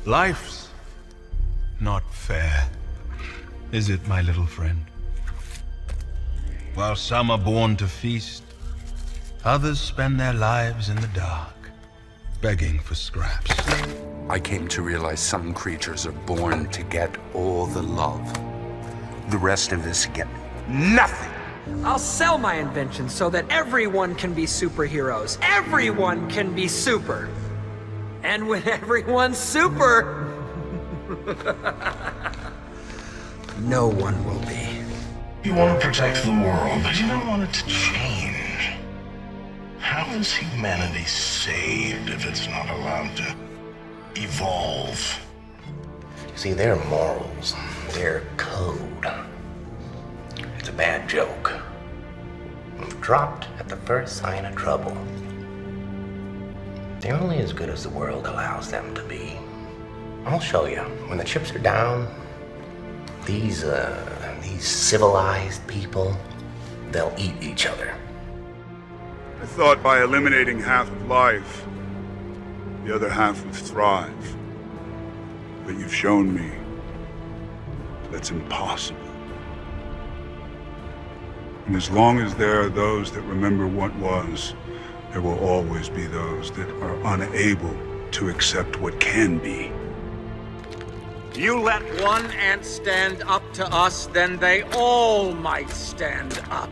Life's not fair, is it, my little friend? While some are born to feast, others spend their lives in the dark, begging for scraps. I came to realize some creatures are born to get all the love. The rest of us get nothing. I'll sell my invention so that everyone can be superheroes. Everyone can be super. And when everyone's super, no one will be. You want to protect the world, but you don't want it to change. How is humanity saved if it's not allowed to evolve? See, their morals, their code, it's a bad joke. Dropped at the first sign of trouble. They're only as good as the world allows them to be. I'll show you. When the chips are down, these civilized people, they'll eat each other. I thought by eliminating half of life, the other half would thrive. But you've shown me that's impossible. And as long as there are those that remember what was, there will always be those that are unable to accept what can be. You let one ant stand up to us, then they all might stand up.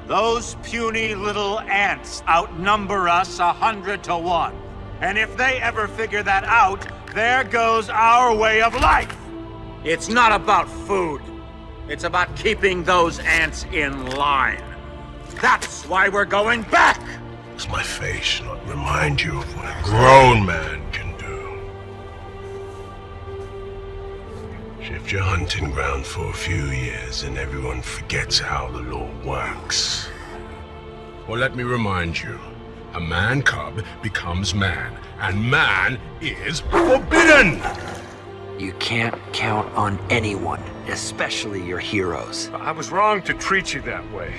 Those puny little ants outnumber us 100 to 1. And if they ever figure that out, there goes our way of life. It's not about food. It's about keeping those ants in line. That's why we're going back! Does my face not remind you of what a grown man can do? Shift your hunting ground for a few years and everyone forgets how the law works. Or let me remind you, a man cub becomes man, and man is forbidden! You can't count on anyone, especially your heroes. I was wrong to treat you that way.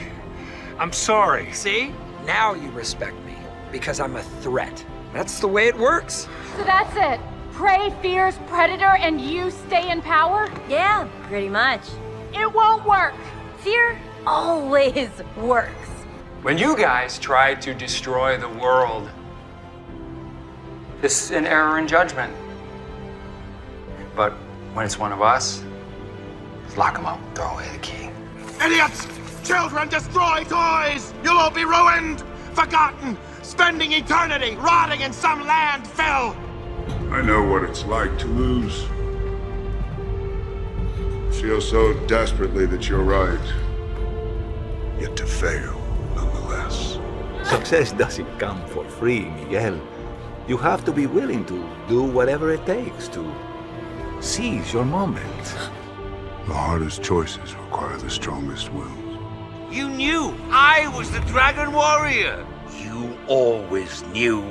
I'm sorry. See? Now you respect me, because I'm a threat. That's the way it works. So that's it. Prey fears predator and you stay in power? Yeah, pretty much. It won't work. Fear always works. When you guys try to destroy the world, it's an error in judgment. But when it's one of us, lock them up, throw away the key. Idiots! Children destroy toys! You'll all be ruined! Forgotten! Spending eternity rotting in some landfill! I know what it's like to lose. Feel so desperately that you're right. Yet to fail, nonetheless. Success doesn't come for free, Miguel. You have to be willing to do whatever it takes to seize your moment. The hardest choices require the strongest wills. You knew I was the Dragon Warrior! You always knew.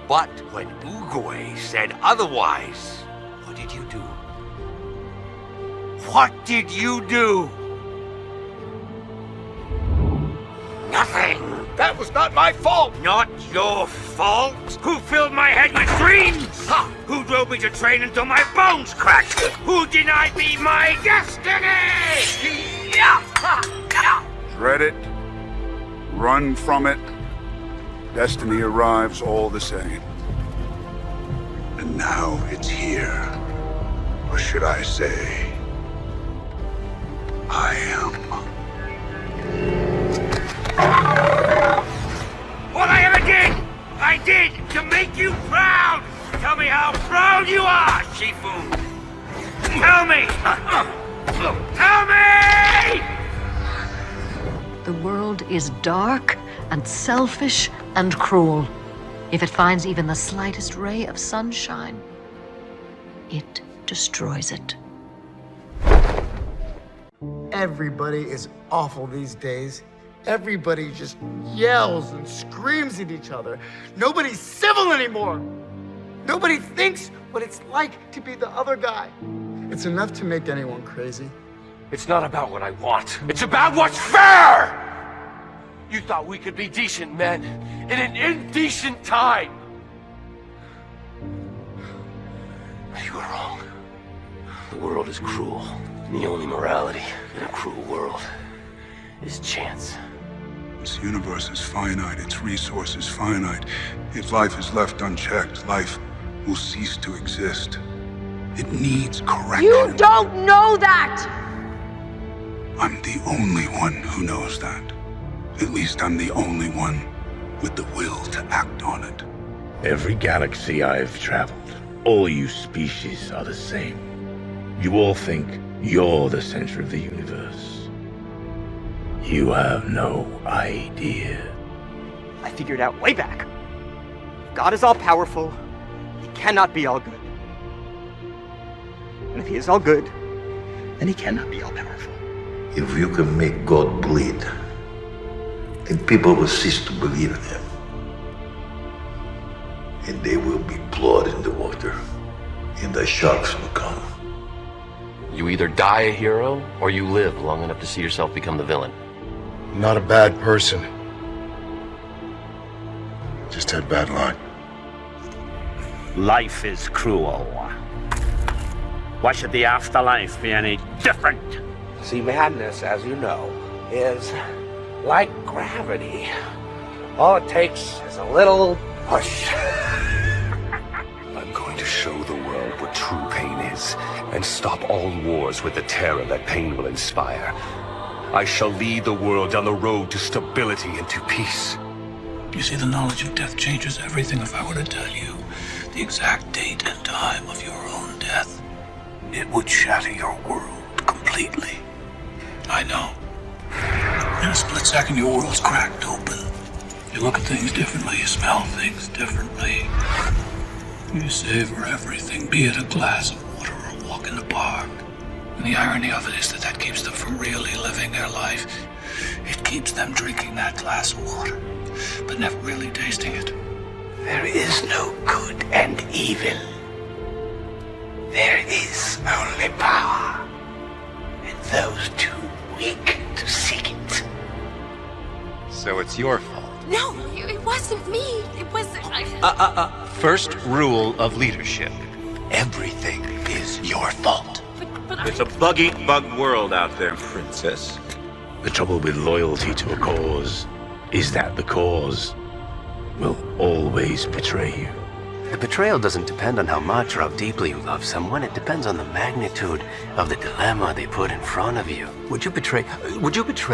But when Ugoe said otherwise, what did you do? What did you do? Nothing! That was not my fault! Not your fault? Who filled my head with dreams? Ha! Who drove me to train until my bones cracked? Who denied me my destiny? Yeah! Dread it, run from it, destiny arrives all the same. And now it's here. Or should I say, I am. What I ever did, I did to make you proud! Tell me how proud you are, Shifu! Tell me! Tell me! The world is dark and selfish and cruel. If it finds even the slightest ray of sunshine, it destroys it. Everybody is awful these days. Everybody just yells and screams at each other. Nobody's civil anymore. Nobody thinks what it's like to be the other guy. It's enough to make anyone crazy. It's not about what I want. It's about what's fair! You thought we could be decent men in an indecent time. You were wrong. The world is cruel. The only morality in a cruel world is chance. This universe is finite, its resources finite. If life is left unchecked, life will cease to exist. It needs correction. You don't know that! I'm the only one who knows that. At least I'm the only one with the will to act on it. Every galaxy I've traveled, all you species are the same. You all think you're the center of the universe. You have no idea. I figured out way back. God is all-powerful. He cannot be all good. And if he is all good, then he cannot be all-powerful. If you can make God bleed, then people will cease to believe in him. And they will be blood in the water, and the sharks will come. You either die a hero, or you live long enough to see yourself become the villain. I'm not a bad person. Just had bad luck. Life is cruel. Why should the afterlife be any different? See, madness, as you know, is like gravity. All it takes is a little push. I'm going to show the world what true pain is, and stop all wars with the terror that pain will inspire. I shall lead the world down the road to stability and to peace. You see, the knowledge of death changes everything. If I were to tell you the exact date and time of your own death, it would shatter your world completely. I know. In a split second, your world's cracked open. You look at things differently, you smell things differently. You savor everything, be it a glass of water or a walk in the park. And the irony of it is that that keeps them from really living their life. It keeps them drinking that glass of water, but never really tasting it. There is no good and evil. There is only power, and those too weak to seek it. So it's your fault. No, it wasn't me. It was... First rule of leadership. Everything is your fault. It's a bug-eat-bug world out there, Princess. The trouble with loyalty to a cause is that the cause will always betray you. The betrayal doesn't depend on how much or how deeply you love someone. It depends on the magnitude of the dilemma they put in front of you. Would you betray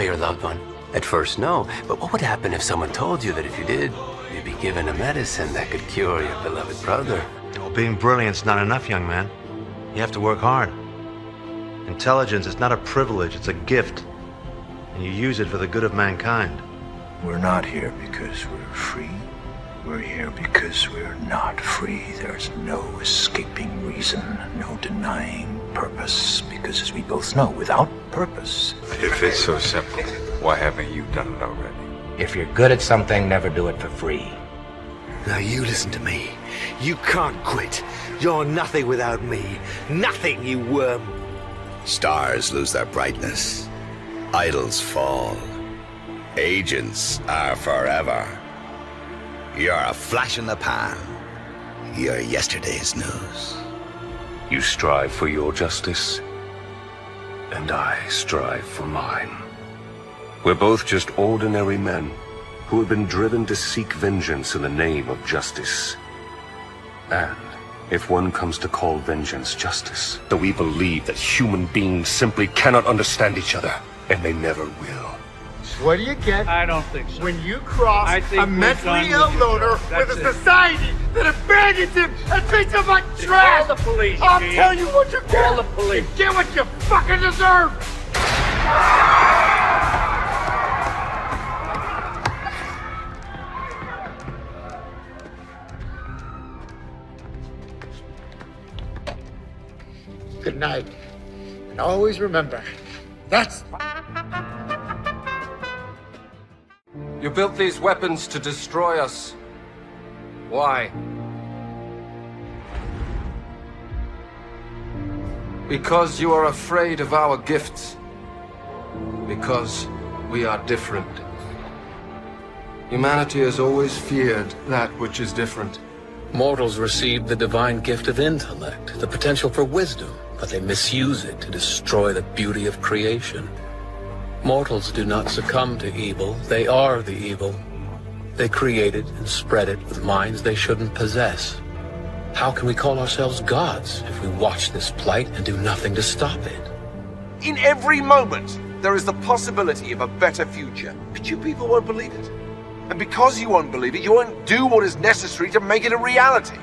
your loved one? At first, no. But what would happen if someone told you that if you did, you'd be given a medicine that could cure your beloved brother? Well, being brilliant's not enough, young man. You have to work hard. Intelligence is not a privilege, it's a gift. And you use it for the good of mankind. We're not here because we're free. We're here because we're not free. There's no escaping reason, no denying purpose. Because as we both know, without purpose... If it's so simple, why haven't you done it already? If you're good at something, never do it for free. Now you listen to me. You can't quit. You're nothing without me. Nothing, you worm. Stars lose their brightness. Idols fall. Agents are forever. You're a flash in the pan. You're yesterday's news. You strive for your justice, and I strive for mine. We're both just ordinary men who have been driven to seek vengeance in the name of justice. And if one comes to call vengeance justice, then we believe that human beings simply cannot understand each other, and they never will. What do you get? I don't think so. When you cross a mentally ill you. loner with a society that abandons him and treats him like trash! Call the police, I'll Gene. tell you what you get! Call the police. You get what you fucking deserve! Good night. And always remember, that's... You built these weapons to destroy us. Why? Because you are afraid of our gifts. Because we are different. Humanity has always feared that which is different. Mortals receive the divine gift of intellect, the potential for wisdom, but they misuse it to destroy the beauty of creation. Mortals do not succumb to evil, they are the evil. They create it and spread it with minds they shouldn't possess. How can we call ourselves gods if we watch this plight and do nothing to stop it? In every moment, there is the possibility of a better future, but you people won't believe it. And because you won't believe it, you won't do what is necessary to make it a reality.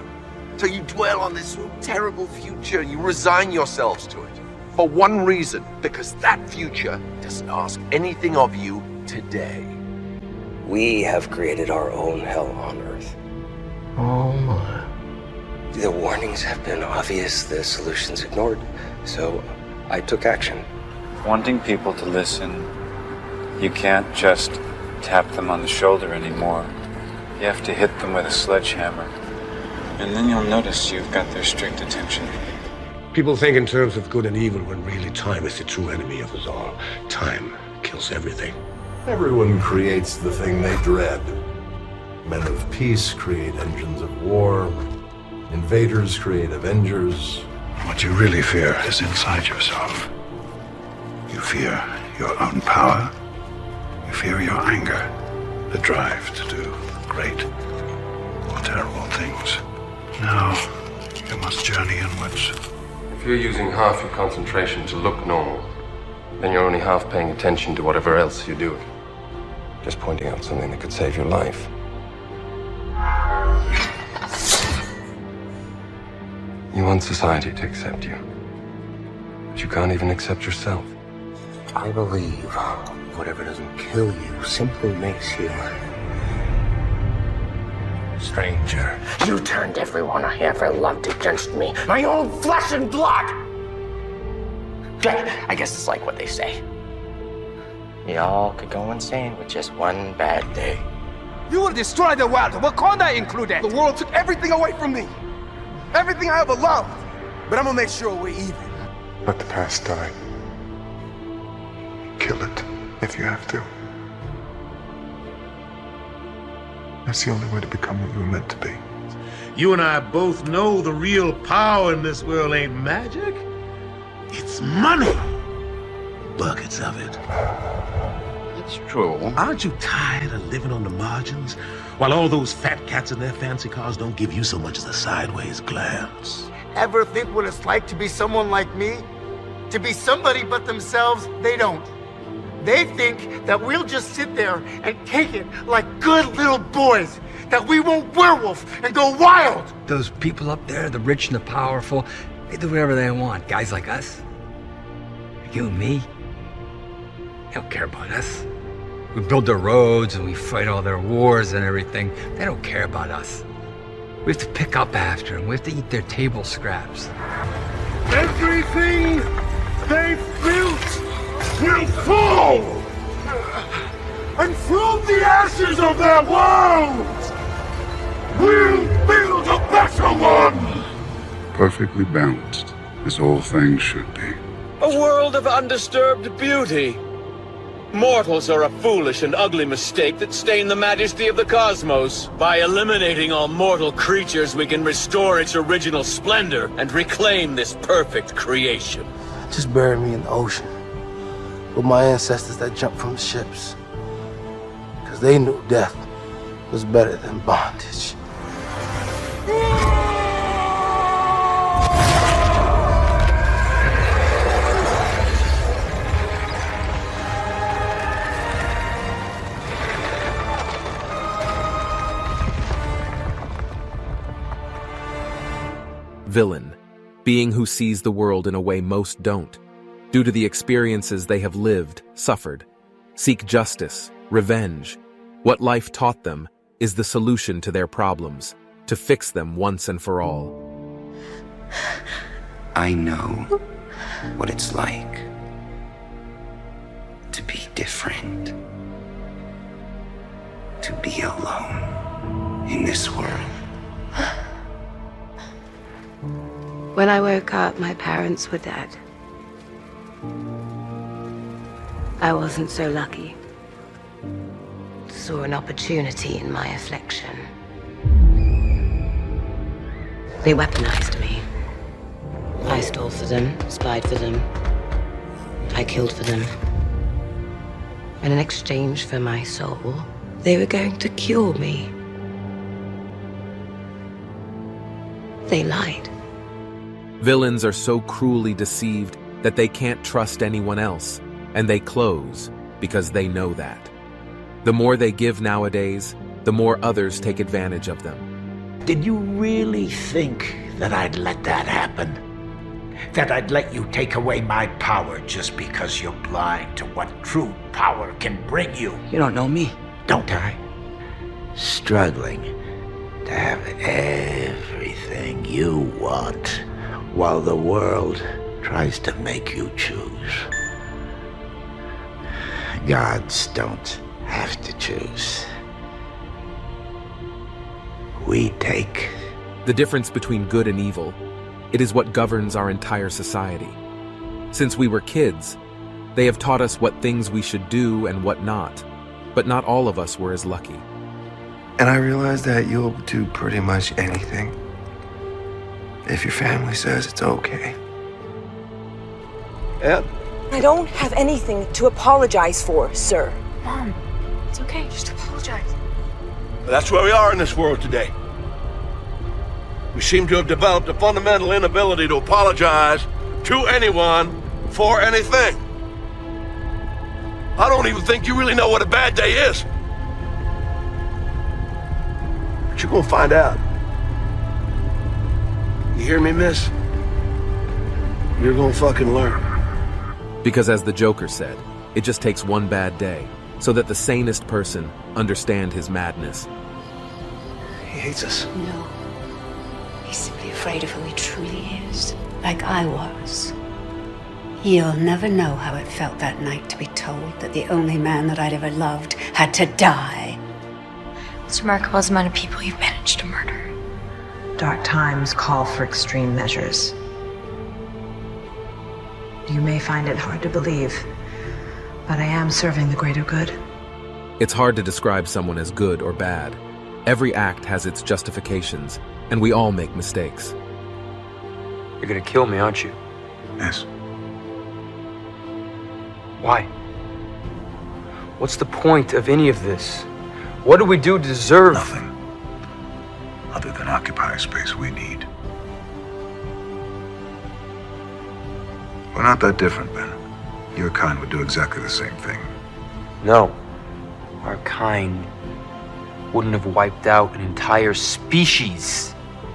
So you dwell on this terrible future and you resign yourselves to it. For one reason, because that future doesn't ask anything of you today. We have created our own hell on Earth. Oh my. The warnings have been obvious, the solutions ignored, so I took action. Wanting people to listen, you can't just tap them on the shoulder anymore. You have to hit them with a sledgehammer. And then you'll notice you've got their strict attention. People think in terms of good and evil when really time is the true enemy of us all. Time kills everything. Everyone creates the thing they dread. Men of peace create engines of war. Invaders create avengers. What you really fear is inside yourself. You fear your own power. You fear your anger, the drive to do great or terrible things. Now, you must journey inwards. If you're using half your concentration to look normal, then you're only half paying attention to whatever else you're doing. Just pointing out something that could save your life. You want society to accept you, but you can't even accept yourself. I believe whatever doesn't kill you simply makes you stranger. You turned everyone I ever loved against me. My own flesh and blood! I guess it's like what they say. Y'all could go insane with just one bad day. You will destroy the world, Wakanda included. The world took everything away from me. Everything I ever loved. But I'm gonna make sure we're even. Let the past die. Kill it if you have to. That's the only way to become what you were meant to be. You and I both know the real power in this world ain't magic. It's money. Buckets of it. It's true. Aren't you tired of living on the margins while all those fat cats in their fancy cars don't give you so much as a sideways glance? Ever think what it's like to be someone like me? To be somebody but themselves? They don't. They think that we'll just sit there and take it like good little boys, that we won't werewolf and go wild. Those people up there, the rich and the powerful, they do whatever they want. Guys like us, like you and me, they don't care about us. We build their roads and we fight all their wars and everything. They don't care about us. We have to pick up after them. We have to eat their table scraps. Everything they've built will fall! And from the ashes of their world, we'll build a better one! Perfectly balanced, as all things should be. A world of undisturbed beauty. Mortals are a foolish and ugly mistake that stain the majesty of the cosmos. By eliminating all mortal creatures, we can restore its original splendor and reclaim this perfect creation. Just bury me in the ocean with my ancestors that jumped from ships. Because they knew death was better than bondage. Villain, being who sees the world in a way most don't, due to the experiences they have lived, suffered. Seek justice, revenge. What life taught them is the solution to their problems, to fix them once and for all. I know what it's like to be different, to be alone in this world. When I woke up, my parents were dead. I wasn't so lucky. Saw an opportunity in my affliction. They weaponized me. I stole for them, spied for them. I killed for them. And in exchange for my soul, they were going to cure me. They lied. Villains are so cruelly deceived that they can't trust anyone else, and they close because they know that. The more they give nowadays, the more others take advantage of them. Did you really think that I'd let that happen? That I'd let you take away my power just because you're blind to what true power can bring you? You don't know me. Don't I? Struggling to have everything you want, while the world tries to make you choose. Gods don't have to choose. We take. The difference between good and evil, it is what governs our entire society. Since we were kids, they have taught us what things we should do and what not, but not all of us were as lucky. And I realize that you'll do pretty much anything if your family says it's okay. Yep. I don't have anything to apologize for, sir. Mom, it's okay. Just apologize. That's where we are in this world today. We seem to have developed a fundamental inability to apologize to anyone for anything. I don't even think you really know what a bad day is. But you're gonna find out. You hear me, miss? You're gonna fucking learn. Because as the Joker said, it just takes one bad day so that the sanest person understand his madness. He hates us. No. He's simply afraid of who he truly is, like I was. You'll never know how it felt that night to be told that the only man that I'd ever loved had to die. It's remarkable as the amount of people you've managed to murder. Dark times call for extreme measures. You may find it hard to believe, but I am serving the greater good. It's hard to describe someone as good or bad. Every act has its justifications, and we all make mistakes. You're gonna kill me, aren't you? Yes. Why? What's the point of any of this? What do we do to deserve? Nothing. Other than occupy a space we need. We're not that different, Ben. Your kind would do exactly the same thing. No. Our kind wouldn't have wiped out an entire species.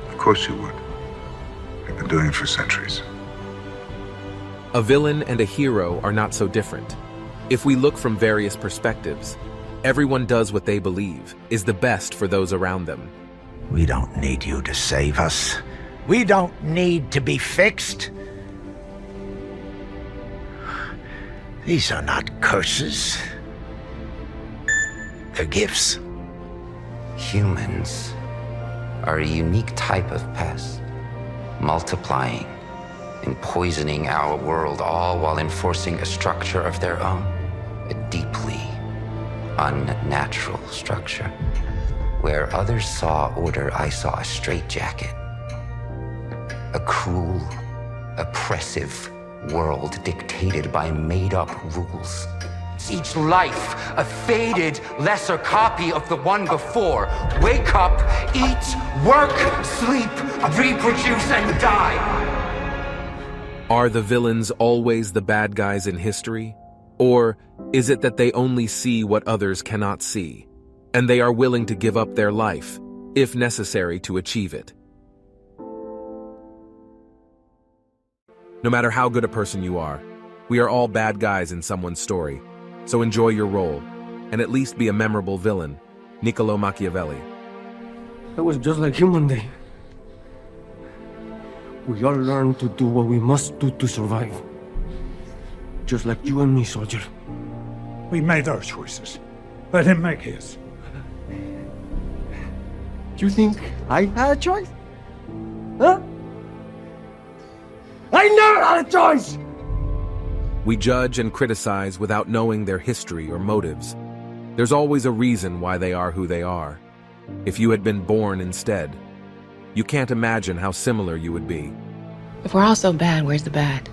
Of course you would. We've been doing it for centuries. A villain and a hero are not so different. If we look from various perspectives, everyone does what they believe is the best for those around them. We don't need you to save us. We don't need to be fixed. These are not curses. They're gifts. Humans are a unique type of pest, multiplying and poisoning our world, all while enforcing a structure of their own, a deeply unnatural structure. Where others saw order, I saw a straitjacket. A cruel, oppressive world dictated by made-up rules. Each life, a faded, lesser copy of the one before. Wake up, eat, work, sleep, reproduce, and die. Are the villains always the bad guys in history? Or is it that they only see what others cannot see, and they are willing to give up their life, if necessary, to achieve it? No matter how good a person you are, we are all bad guys in someone's story. So enjoy your role, and at least be a memorable villain. Niccolo Machiavelli. It was just like Human Day. We all learn to do what we must do to survive. Just like you and me, soldier. We made our choices. Let him make his. Do you think I had a choice? Huh? I never had a choice! We judge and criticize without knowing their history or motives. There's always a reason why they are who they are. If you had been born instead, You can't imagine how similar you would be. If we're all so bad, where's the bad?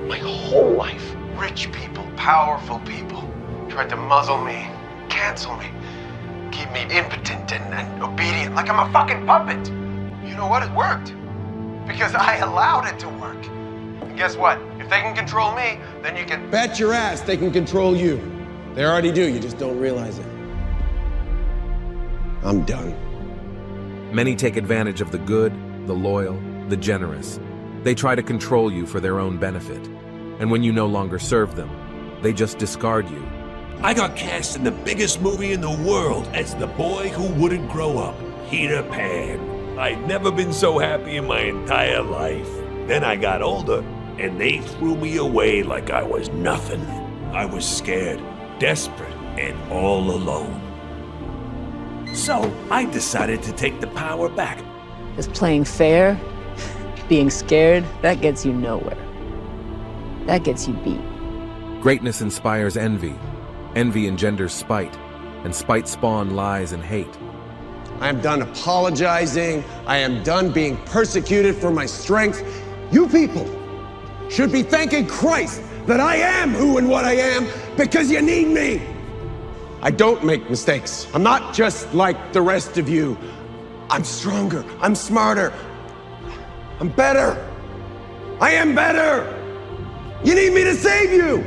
My whole life, rich people, powerful people tried to muzzle me, cancel me, keep me impotent and obedient, like I'm a fucking puppet. You know what? It worked. Because I allowed it to work. And guess what? If they can control me, then you can... Bet your ass they can control you. They already do, you just don't realize it. I'm done. Many take advantage of the good, the loyal, the generous. They try to control you for their own benefit. And when you no longer serve them, they just discard you. I got cast in the biggest movie in the world as the boy who wouldn't grow up, Peter Pan. I'd never been so happy in my entire life. Then I got older, and they threw me away like I was nothing. I was scared, desperate, and all alone. So I decided to take the power back. Is playing fair, being scared, that gets you nowhere. That gets you beat. Greatness inspires envy. Envy engenders spite, and spite spawn lies and hate. I am done apologizing. I am done being persecuted for my strength. You people should be thanking Christ that I am who and what I am because you need me. I don't make mistakes. I'm not just like the rest of you. I'm stronger. I'm smarter. I'm better. I am better. You need me to save you.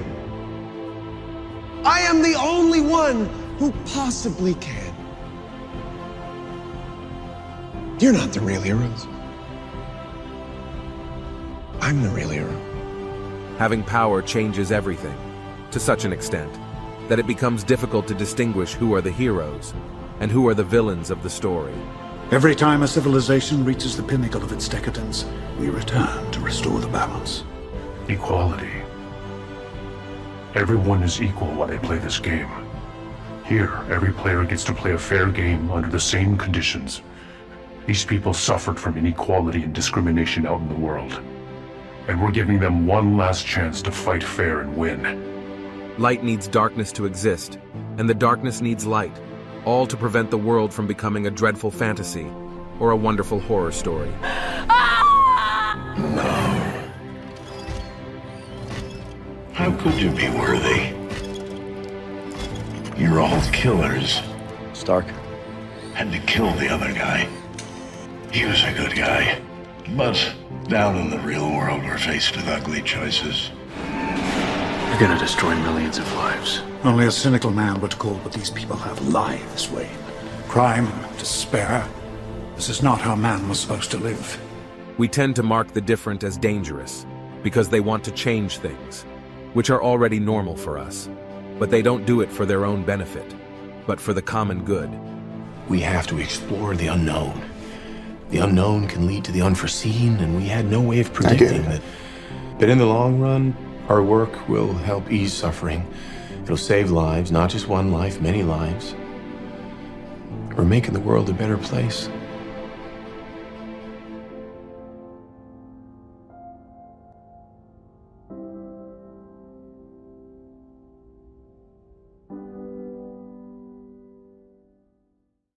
I am the only one who possibly can. You're not the real heroes. I'm the real hero. Having power changes everything, to such an extent that it becomes difficult to distinguish who are the heroes and who are the villains of the story. Every time a civilization reaches the pinnacle of its decadence, we return to restore the balance. Equality. Everyone is equal while they play this game. Here, every player gets to play a fair game under the same conditions. These people suffered from inequality and discrimination out in the world. And we're giving them one last chance to fight fair and win. Light needs darkness to exist, and the darkness needs light, all to prevent the world from becoming a dreadful fantasy or a wonderful horror story. No. How could you be worthy? You're all killers. Stark had to kill the other guy. He was a good guy. But down in the real world, we're faced with ugly choices. You're gonna destroy millions of lives. Only a cynical man would call what these people have lives, Wayne. Crime, despair. This is not how man was supposed to live. We tend to mark the different as dangerous because they want to change things, which are already normal for us. But they don't do it for their own benefit, but for the common good. We have to explore the unknown. The unknown can lead to the unforeseen, and we had no way of predicting that. But in the long run, our work will help ease suffering. It'll save lives, not just one life, many lives. We're making the world a better place.